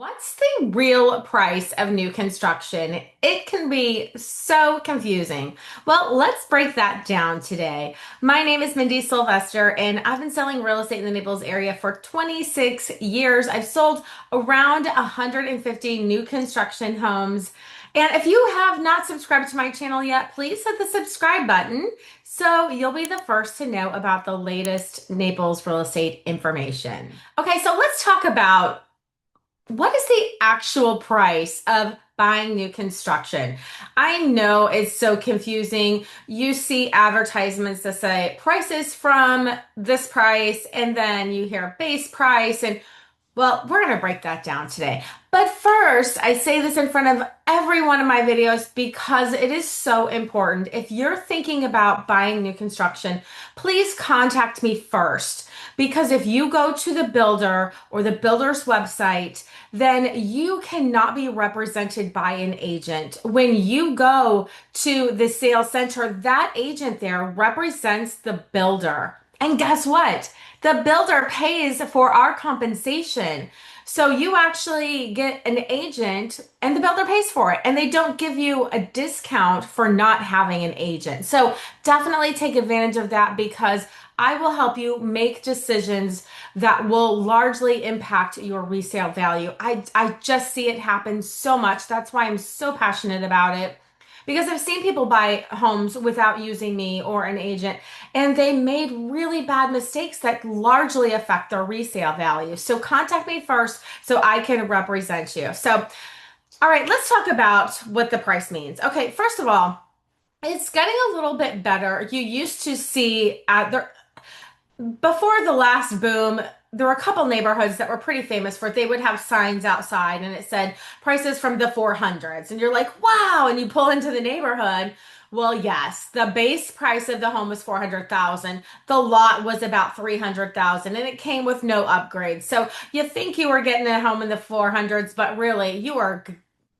What's the real price of new construction? It can be so confusing. Well, let's break that down today. My name is Mindy Sylvester, and I've been selling real estate in the Naples area for 26 years. I've sold around 150 new construction homes. And if you have not subscribed to my channel yet, please hit the subscribe button so you'll be the first to know about the latest Naples real estate information. Okay, so let's talk about what is the actual price of buying new construction? I know it's so confusing. You see advertisements that say prices from this price, and then you hear base price, and well, we're going to break that down today. But first, I say this in front of every one of my videos because it is so important. If you're thinking about buying new construction, please contact me first. Because if you go to the builder or the builder's website, then you cannot be represented by an agent. When you go to the sales center, that agent there represents the builder. And guess what? The builder pays for our compensation. So you actually get an agent and the builder pays for it. And they don't give you a discount for not having an agent. So definitely take advantage of that because I will help you make decisions that will largely impact your resale value. I just see it happen so much. That's why I'm so passionate about it. Because I've seen people buy homes without using me or an agent, and they made really bad mistakes that largely affect their resale value. So contact me first so I can represent you. So, all right, let's talk about what the price means. Okay, first of all, it's getting a little bit better. You used to see before the last boom, there were a couple neighborhoods that were pretty famous for it. They would have signs outside and it said prices from the 400s. And you're like, wow. And you pull into the neighborhood. Well, yes, the base price of the home was 400,000. The lot was about 300,000 and it came with no upgrades. So you think you were getting a home in the 400s, but really you were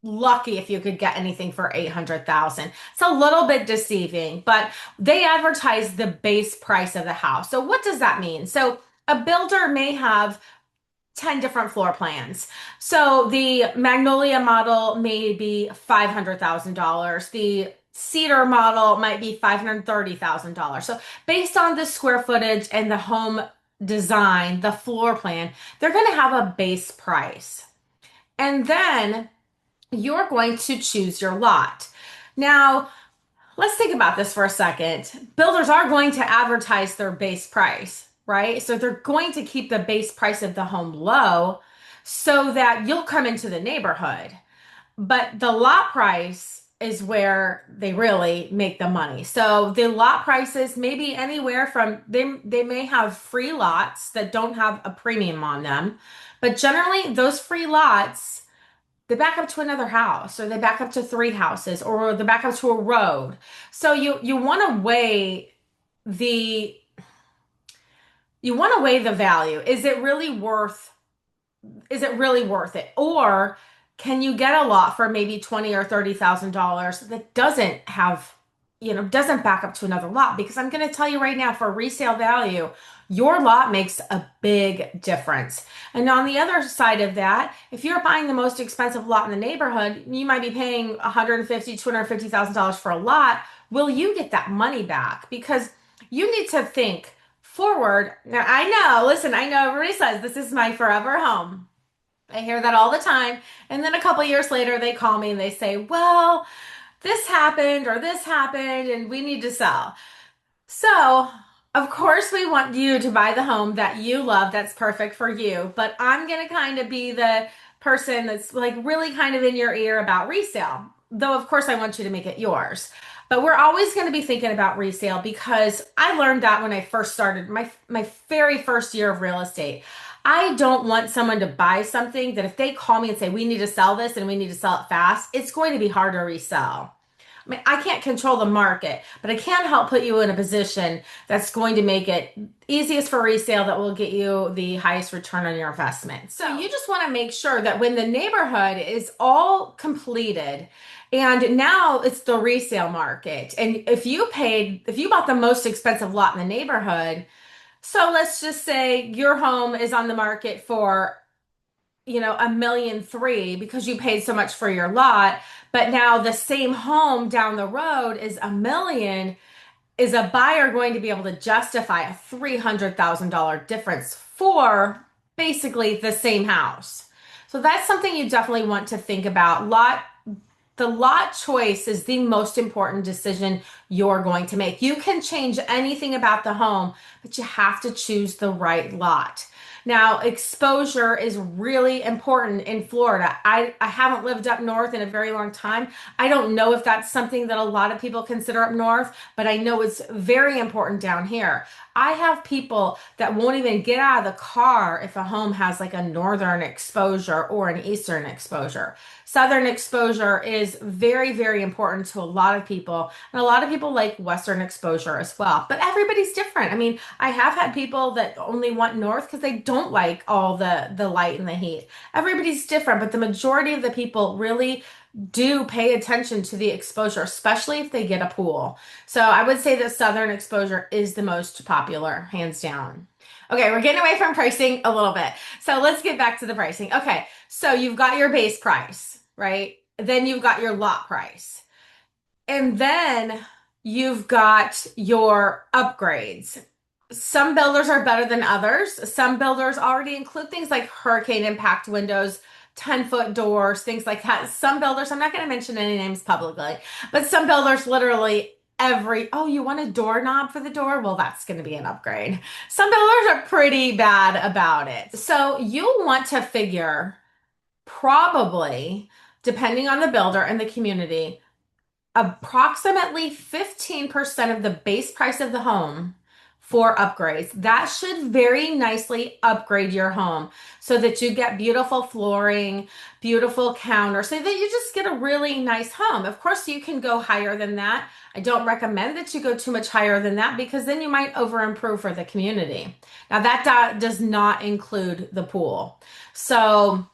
lucky if you could get anything for 800,000. It's a little bit deceiving, but they advertise the base price of the house. So what does that mean? So a builder may have 10 different floor plans. So the Magnolia model may be $500,000. The Cedar model might be $530,000. So based on the square footage and the home design, the floor plan, they're going to have a base price. And then you're going to choose your lot. Now, let's think about this for a second. Builders are going to advertise their base price, right? So they're going to keep the base price of the home low so that you'll come into the neighborhood. But the lot price is where they really make the money. So the lot prices may be anywhere from, they may have free lots that don't have a premium on them, but generally those free lots, they back up to another house or they back up to three houses or they back up to a road. So you want to weigh the value. Is it really worth it? Or can you get a lot for maybe 20 or $30,000 that doesn't back up to another lot? Because I'm going to tell you right now, for resale value, your lot makes a big difference. And on the other side of that, if you're buying the most expensive lot in the neighborhood, you might be paying $150,000, $250,000 for a lot. Will you get that money back? Because you need to think forward. Now, I know everybody says this is my forever home. I hear that all the time. And then a couple years later, they call me and they say, well, this happened or this happened and we need to sell. So, of course, we want you to buy the home that you love that's perfect for you. But I'm going to kind of be the person that's like really kind of in your ear about resale. Though, of course, I want you to make it yours. But we're always going to be thinking about resale because I learned that when I first started my very first year of real estate. I don't want someone to buy something that if they call me and say, we need to sell this and we need to sell it fast, it's going to be hard to resell. I mean, I can't control the market, but I can help put you in a position that's going to make it easiest for resale that will get you the highest return on your investment. So you just want to make sure that when the neighborhood is all completed and now it's the resale market, and if you bought the most expensive lot in the neighborhood, so let's just say your home is on the market for $1.3 million because you paid so much for your lot, but now the same home down the road is $1 million. Is a buyer going to be able to justify a $300,000 difference for basically the same house? So that's something you definitely want to think about. The lot choice is the most important decision you're going to make. You can change anything about the home, but you have to choose the right lot. Now, exposure is really important in Florida. I haven't lived up north in a very long time. I don't know if that's something that a lot of people consider up north, but I know it's very important down here. I have people that won't even get out of the car if a home has like a northern exposure or an eastern exposure. Southern exposure is very, very important to a lot of people, and a lot of people like Western exposure as well. But everybody's different. I mean, I have had people that only want north because they don't like all the light and the heat. Everybody's different, but the majority of the people really do pay attention to the exposure, especially if they get a pool. So I would say that southern exposure is the most popular, hands down. Okay, we're getting away from pricing a little bit. So let's get back to the pricing. Okay, so you've got your base price, right? Then you've got your lot price. And then you've got your upgrades. Some builders are better than others. Some builders already include things like hurricane impact windows, 10-foot doors, things like that. Some builders, I'm not going to mention any names publicly, but some builders literally oh, you want a doorknob for the door? Well, that's going to be an upgrade. Some builders are pretty bad about it. So you'll want to figure probably, depending on the builder and the community, approximately 15% of the base price of the home for upgrades. That should very nicely upgrade your home so that you get beautiful flooring, beautiful counter, so that you just get a really nice home. Of course, you can go higher than that. I don't recommend that you go too much higher than that because then you might over improve for the community. Now, that does not include the pool. So,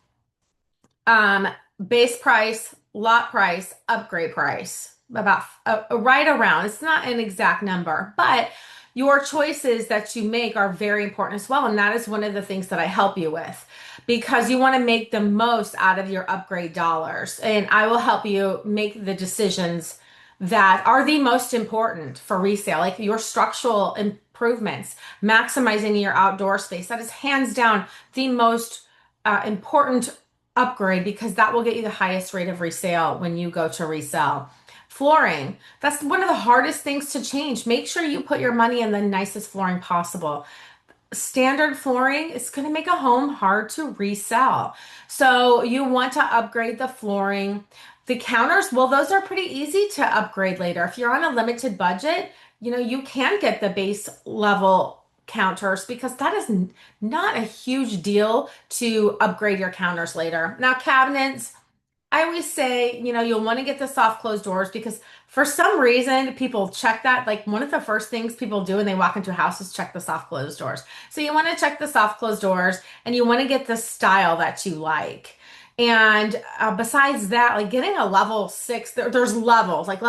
um, base price, lot price, upgrade price, about right around. It's not an exact number, but your choices that you make are very important as well. And that is one of the things that I help you with because you want to make the most out of your upgrade dollars. And I will help you make the decisions that are the most important for resale, like your structural improvements, maximizing your outdoor space. That is hands down the most important upgrade because that will get you the highest rate of resale when you go to resell. Flooring, that's one of the hardest things to change. Make sure you put your money in the nicest flooring possible. Standard flooring is going to make a home hard to resell. So you want to upgrade the flooring. The counters, well, those are pretty easy to upgrade later. If you're on a limited budget, you can get the base level counters because that is not a huge deal to upgrade your counters later. Now, cabinets, I always say, you'll want to get the soft closed doors because for some reason people check that. Like one of the first things people do when they walk into a house is check the soft closed doors. So you want to check the soft closed doors and you want to get the style that you like. And besides that, like getting a level six, there's levels. Like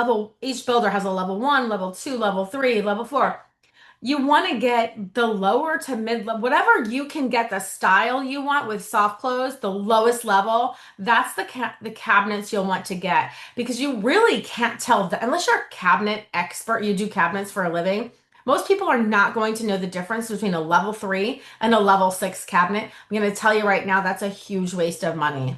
each builder has a level one, level two, level three, level four. You want to get the lower to mid level, whatever you can get the style you want with soft close, the lowest level. That's the cabinets you'll want to get because you really can't tell unless you're a cabinet expert, you do cabinets for a living. Most people are not going to know the difference between a level three and a level six cabinet. I'm going to tell you right now, that's a huge waste of money.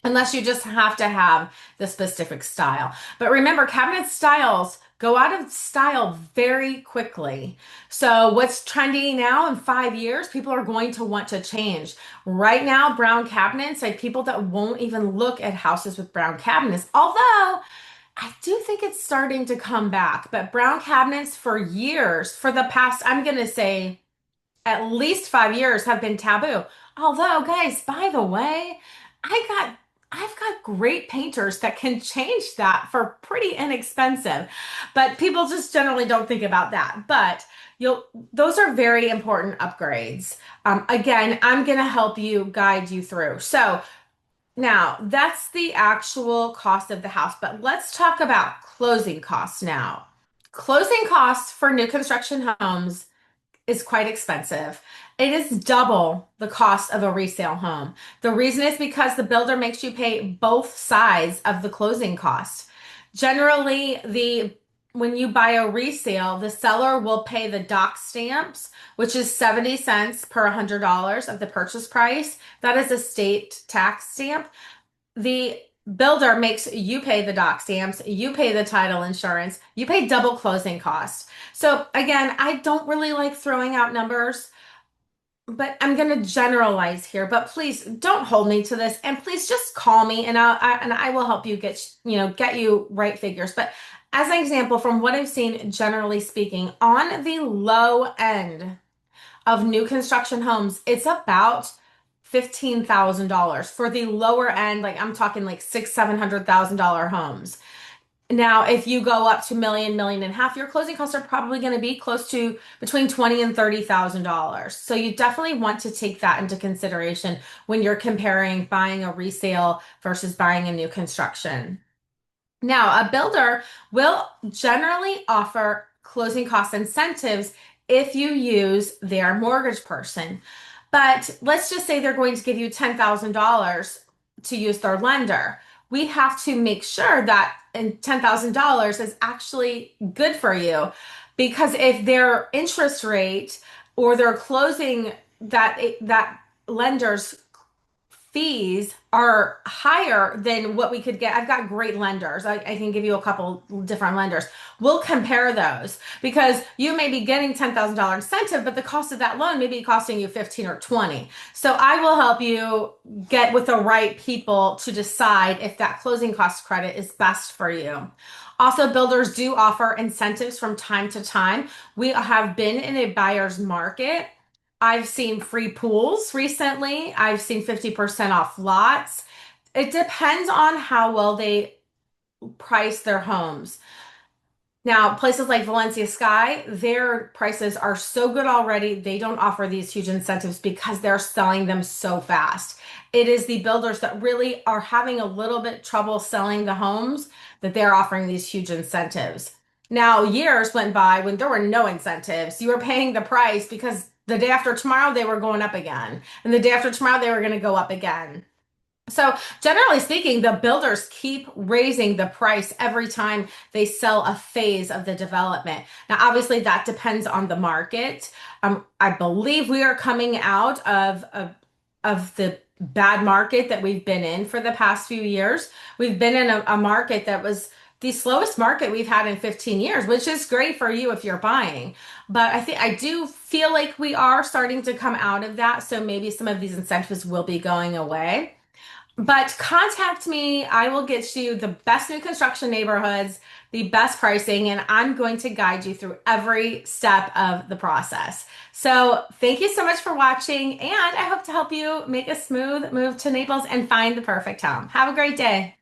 Unless you just have to have the specific style. But remember, cabinet styles go out of style very quickly. So what's trendy now in 5 years, people are going to want to change. Right now, brown cabinets, like people that won't even look at houses with brown cabinets, although I do think it's starting to come back. But brown cabinets for years, for the past, I'm going to say at least 5 years have been taboo. Although, guys, by the way, I got I've got great painters that can change that for pretty inexpensive. But people just generally don't think about that. But you'll those are very important upgrades. Again, I'm going to help you guide you through. So now that's the actual cost of the house, but let's talk about closing costs now. Closing costs for new construction homes is quite expensive. It is double the cost of a resale home. The reason is because the builder makes you pay both sides of the closing cost. Generally, the when you buy a resale, the seller will pay the dock stamps, which is 70 cents per $100 of the purchase price. That is a state tax stamp. The builder makes you pay the dock stamps, you pay the title insurance, you pay double closing costs. So again, I don't really like throwing out numbers, but I'm going to generalize here. But please don't hold me to this, and please just call me, and I will help you get you right figures. But as an example, from what I've seen, generally speaking, on the low end of new construction homes, it's about $15,000 for the lower end. Like I'm talking like six, $700,000 homes. Now, if you go up to million and a half, your closing costs are probably going to be close to between $20,000 and $30,000. So you definitely want to take that into consideration when you're comparing buying a resale versus buying a new construction. Now, a builder will generally offer closing cost incentives if you use their mortgage person. But let's just say they're going to give you $10,000 to use their lender. We have to make sure that $10,000 is actually good for you, because if their interest rate or their closing that lender's fees are higher than what we could get. I've got great lenders. I can give you a couple different lenders. We'll compare those because you may be getting $10,000 incentive, but the cost of that loan may be costing you 15 or 20. So I will help you get with the right people to decide if that closing cost credit is best for you. Also, builders do offer incentives from time to time. We have been in a buyer's market. I've seen free pools recently. I've seen 50% off lots. It depends on how well they price their homes. Now, places like Valencia Sky, their prices are so good already. They don't offer these huge incentives because they're selling them so fast. It is the builders that really are having a little bit trouble selling the homes that they're offering these huge incentives. Now, years went by when there were no incentives. You were paying the price because the day after tomorrow they were going up again, and the day after tomorrow they were going to go up again. So, generally speaking, the builders keep raising the price every time they sell a phase of the development. Now, obviously, that depends on the market. I believe we are coming out of the bad market that we've been in for the past few years. We've been in a market that was the slowest market we've had in 15 years, which is great for you if you're buying. But I do feel like we are starting to come out of that. So maybe some of these incentives will be going away. But contact me. I will get you the best new construction neighborhoods, the best pricing, and I'm going to guide you through every step of the process. So thank you so much for watching, and I hope to help you make a smooth move to Naples and find the perfect home. Have a great day.